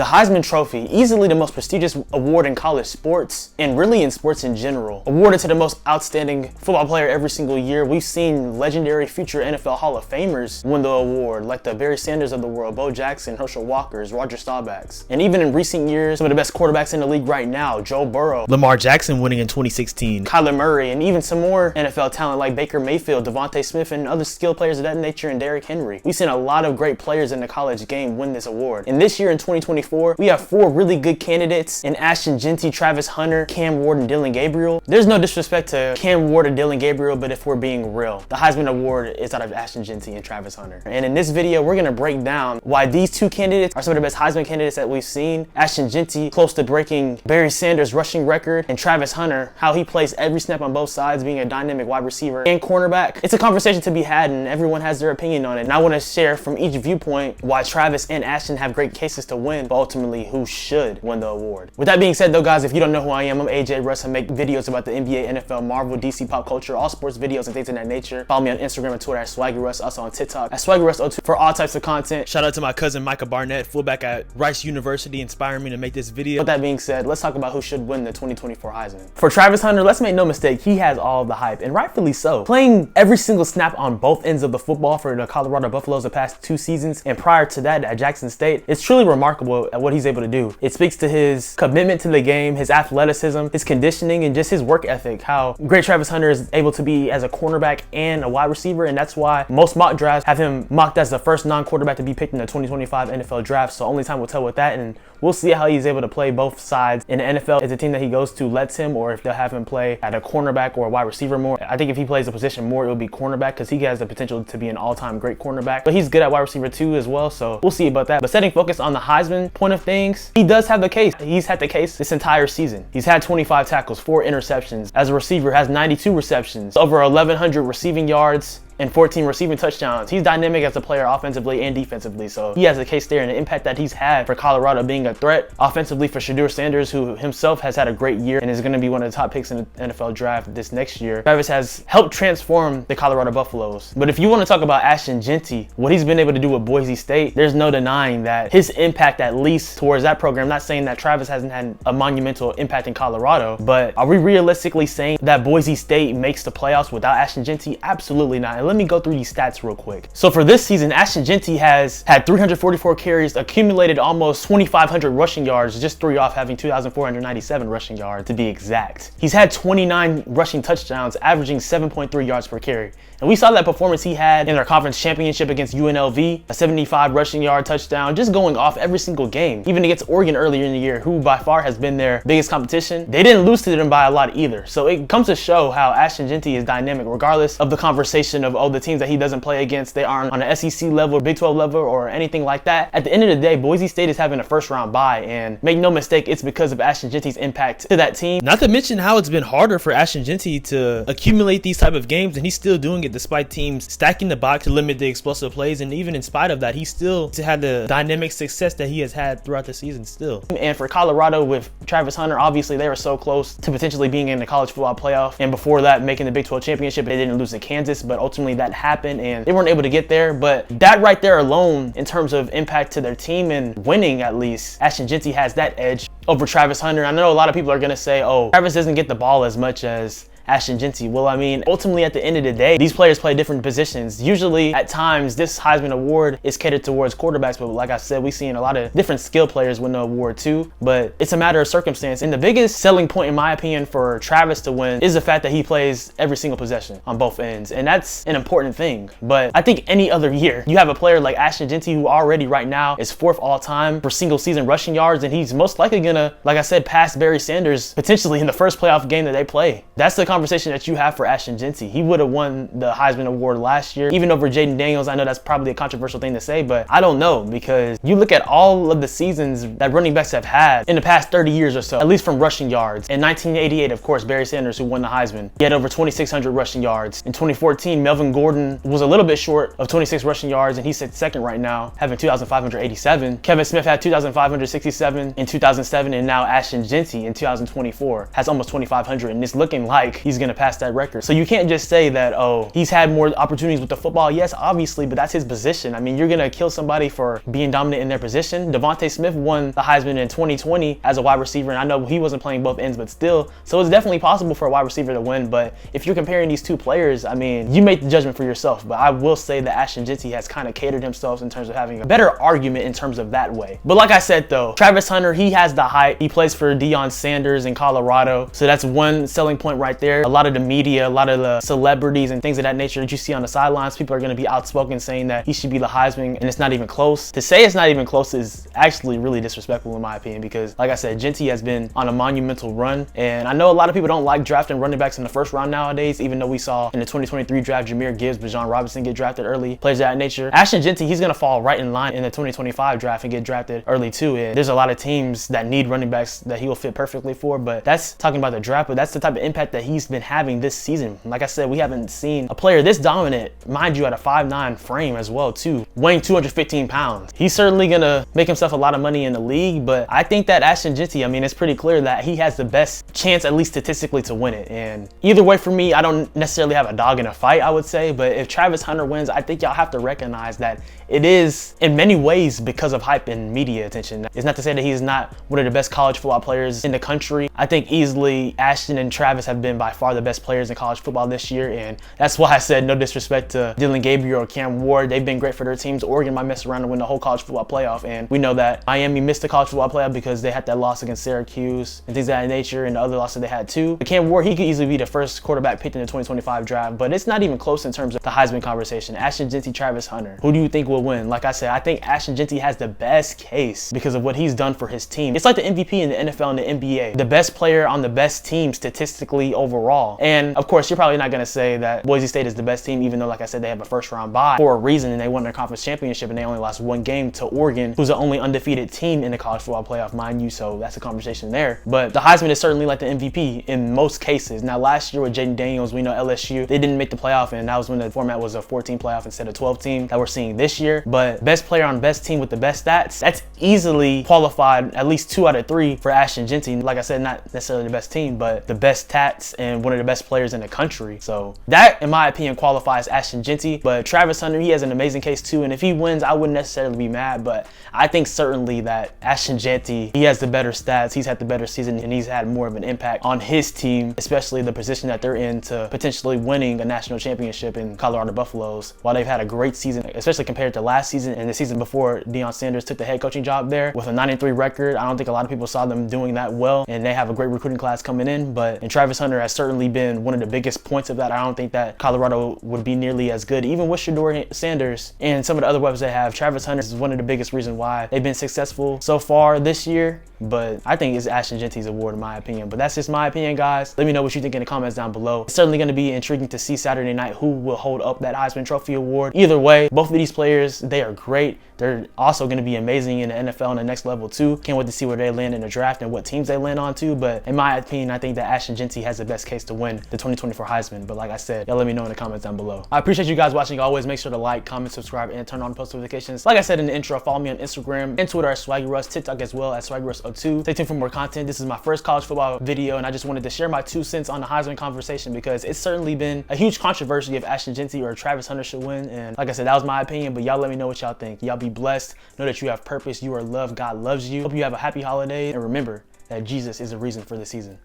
The Heisman Trophy, easily the most prestigious award in college sports, and really in sports in general. Awarded to the most outstanding football player every single year. We've seen legendary future NFL Hall of Famers win the award, like the Barry Sanders of the world, Bo Jackson, Herschel Walkers, Roger Staubachs. And even in recent years, some of the best quarterbacks in the league right now, Joe Burrow, Lamar Jackson winning in 2016, Kyler Murray, and even some more NFL talent like Baker Mayfield, Devontae Smith, and other skilled players of that nature, and Derrick Henry. We've seen a lot of great players in the college game win this award. And this year in 2024, we have 4 really good candidates in Ashton Jeanty, Travis Hunter, Cam Ward, and Dylan Gabriel. There's no disrespect to Cam Ward or Dylan Gabriel, but if we're being real, the Heisman Award is out of Ashton Jeanty and Travis Hunter. And in this video, we're gonna break down why these 2 candidates are some of the best Heisman candidates that we've seen. Ashton Jeanty, close to breaking Barry Sanders' rushing record, and Travis Hunter, how he plays every snap on both sides, being a dynamic wide receiver and cornerback. It's a conversation to be had, and everyone has their opinion on it. And I wanna share from each viewpoint why Travis and Ashton have great cases to win, but ultimately who should win the award. With that being said though, guys, if you don't know who I am, I'm AJ Russ. I make videos about the NBA, NFL, Marvel, DC, pop culture, all sports videos and things of that nature. Follow me on Instagram and Twitter at SwaggyRuss, also on TikTok at SwaggyRuss02 for all types of content. Shout out to my cousin Micah Barnett, fullback at Rice University, inspiring me to make this video. With that being said, let's talk about who should win the 2024 Heisman. For Travis Hunter, let's make no mistake, he has all of the hype, and rightfully so. Playing every single snap on both ends of the football for the Colorado Buffaloes the past 2 seasons, and prior to that at Jackson State, it's truly remarkable at what he's able to do. It speaks to his commitment to the game, his athleticism, his conditioning, and just his work ethic, how great Travis Hunter is able to be as a cornerback and a wide receiver, and that's why most mock drafts have him mocked as the first non-quarterback to be picked in the 2025 NFL draft, so only time will tell with that, and we'll see how he's able to play both sides in the NFL if the team that he goes to lets him, or if they'll have him play at a cornerback or a wide receiver more. I think if he plays the position more, it'll be cornerback, because he has the potential to be an all-time great cornerback, but he's good at wide receiver too as well, so we'll see about that. But setting focus on the Heisman point of things, he does have the case. He's had the case this entire season. He's had 25 tackles, 4 interceptions. As a receiver, has 92 receptions, over 1,100 receiving yards, and 14 receiving touchdowns. He's dynamic as a player offensively and defensively, so he has a case there, and the impact that he's had for Colorado being a threat offensively for Shedeur Sanders, who himself has had a great year and is going to be one of the top picks in the NFL draft this next year. Travis has helped transform the Colorado Buffaloes. But if you want to talk about Ashton Jeanty, what he's been able to do with Boise State, there's no denying that his impact, at least towards that program, not saying that Travis hasn't had a monumental impact in Colorado, but are we realistically saying that Boise State makes the playoffs without Ashton Jeanty? Absolutely not. And let me go through these stats real quick. So for this season, Ashton Jeanty has had 344 carries, accumulated almost 2,500 rushing yards, just 3 off having 2,497 rushing yards to be exact. He's had 29 rushing touchdowns, averaging 7.3 yards per carry. And we saw that performance he had in their conference championship against UNLV, a 75 rushing yard touchdown, just going off every single game. Even against Oregon earlier in the year, who by far has been their biggest competition, they didn't lose to them by a lot either. So it comes to show how Ashton Jeanty is dynamic, regardless of the conversation of, oh, the teams that he doesn't play against, they aren't on an SEC level, Big 12 level, or anything like that. At the end of the day, Boise State is having a first-round bye, and make no mistake, it's because of Ashton Jeanty's impact to that team. Not to mention how it's been harder for Ashton Jeanty to accumulate these type of games, and he's still doing it despite teams stacking the box to limit the explosive plays, and even in spite of that, he still had the dynamic success that he has had throughout the season still. And for Colorado with Travis Hunter, obviously they were so close to potentially being in the college football playoff, and before that making the Big 12 championship. They didn't lose to Kansas, but ultimately that happened and they weren't able to get there. But that right there alone, in terms of impact to their team and winning, at least Ashton Jeanty has that edge over Travis Hunter. I know a lot of people are gonna say, oh, Travis doesn't get the ball as much as Ashton Jeanty. Well, I mean, ultimately at the end of the day, these players play different positions. Usually at times this Heisman Award is catered towards quarterbacks, but like I said, we've seen a lot of different skill players win the award too, but it's a matter of circumstance. And the biggest selling point, in my opinion, for Travis to win is the fact that he plays every single possession on both ends, and that's an important thing. But I think any other year, you have a player like Ashton Jeanty, who already right now is 4th all time for single season rushing yards, and he's most likely gonna, like I said, pass Barry Sanders potentially in the first playoff game that they play. That's the conversation that you have for Ashton Jeanty. He would have won the Heisman Award last year, even over Jaden Daniels. I know that's probably a controversial thing to say, but I don't know, because you look at all of the seasons that running backs have had in the past 30 years or so, at least from rushing yards. In 1988, of course, Barry Sanders, who won the Heisman, he had over 2,600 rushing yards. In 2014, Melvin Gordon was a little bit short of 26 rushing yards, and he's second right now, having 2,587. Kevin Smith had 2,567 in 2007, and now Ashton Jeanty in 2024 has almost 2,500, and it's looking like he's going to pass that record. So you can't just say that, oh, he's had more opportunities with the football. Yes, obviously, but that's his position. I mean, you're going to kill somebody for being dominant in their position. Devontae Smith won the Heisman in 2020 as a wide receiver, and I know he wasn't playing both ends, but still. So it's definitely possible for a wide receiver to win. But if you're comparing these two players, I mean, you make the judgment for yourself. But I will say that Ashton Jeanty has kind of catered himself in terms of having a better argument in terms of that way. But like I said, though, Travis Hunter, he has the hype. He plays for Deion Sanders in Colorado. So that's one selling point right there. A lot of the media, a lot of the celebrities and things of that nature that you see on the sidelines, people are going to be outspoken saying that he should be the Heisman, and it's not even close. To say it's not even close is actually really disrespectful in my opinion, because like I said, Jeanty has been on a monumental run, and I know a lot of people don't like drafting running backs in the first round nowadays, even though we saw in the 2023 draft Jahmyr Gibbs, Bijan Robinson get drafted early, players of that nature. Ashton Jeanty, he's going to fall right in line in the 2025 draft and get drafted early too, and there's a lot of teams that need running backs that he will fit perfectly for, but that's talking about the draft, but that's the type of impact that he's been having this season. Like I said, we haven't seen a player this dominant, mind you, at a 5'9" frame as well too, weighing 215 pounds. He's certainly gonna make himself a lot of money in the league, but I think that Ashton Jeanty, I mean, it's pretty clear that he has the best chance, at least statistically, to win it. And either way, for me, I don't necessarily have a dog in a fight, I would say, but if Travis Hunter wins, I think y'all have to recognize that it is in many ways because of hype and media attention. It's not to say that he's not one of the best college football players in the country. I think easily Ashton and Travis have been by far the best players in college football this year, and that's why I said no disrespect to Dylan Gabriel or Cam Ward. They've been great for their teams. Oregon might mess around and win the whole college football playoff, and we know that Miami missed the college football playoff because they had that loss against Syracuse and things of that nature, and the other losses they had too. But Cam Ward, he could easily be the first quarterback picked in the 2025 draft, but it's not even close in terms of the Heisman conversation. Ashton Jeanty, Travis Hunter. Who do you think will win? Like I said, I think Ashton Jeanty has the best case because of what he's done for his team. It's like the MVP in the NFL and the NBA. The best player on the best team statistically overall. And of course, you're probably not going to say that Boise State is the best team, even though, like I said, they have a first round bye for a reason, and they won their conference championship and they only lost one game to Oregon, who's the only undefeated team in the college football playoff, mind you, so that's a conversation there. But the Heisman is certainly like the MVP in most cases. Now, last year with Jaden Daniels, we know LSU, they didn't make the playoff, and that was when the format was a 14 playoff instead of 12 team that we're seeing this year. But best player on best team with the best stats, that's easily qualified at least 2 out of 3 for Ashton Jeanty. Like I said, not necessarily the best team, but the best stats and one of the best players in the country. So that, in my opinion, qualifies Ashton Jeanty. But Travis Hunter, he has an amazing case too, and if he wins, I wouldn't necessarily be mad, but I think certainly that Ashton Jeanty, he has the better stats, he's had the better season, and he's had more of an impact on his team, especially the position that they're in to potentially winning a national championship in Colorado Buffaloes. While they've had a great season, especially compared to last season and the season before Deion Sanders took the head coaching job there with a 9-3 record, I don't think a lot of people saw them doing that well, and they have a great recruiting class coming in. And Travis Hunter has certainly been one of the biggest points of that. I don't think that Colorado would be nearly as good, even with Shedeur Sanders and some of the other weapons they have. Travis Hunter is one of the biggest reasons why they've been successful so far this year. But I think it's Ashton Jeanty's award in my opinion. But that's just my opinion, guys. Let me know what you think in the comments down below. It's certainly going to be intriguing to see Saturday night who will hold up that Heisman Trophy award. Either way, both of these players, they are great. They're also going to be amazing in the NFL on the next level too. Can't wait to see where they land in the draft and what teams they land on too. But in my opinion, I think that Ashton Jeanty has the best case to win the 2024 Heisman. But like I said, y'all let me know in the comments down below. I appreciate you guys watching. Always make sure to like, comment, subscribe, and turn on post notifications. Like I said in the intro, follow me on Instagram and Twitter at SwaggyRuss, TikTok as well at SwaggyRuss02. Stay tuned for more content. This is my first college football video, and I just wanted to share my 2 cents on the Heisman conversation because it's certainly been a huge controversy if Ashton Jeanty or Travis Hunter should win. And like I said, that was my opinion, but y'all let me know what y'all think. Y'all be blessed. Know that you have purpose. You are loved. God loves you. Hope you have a happy holiday, and remember that Jesus is the reason for the season.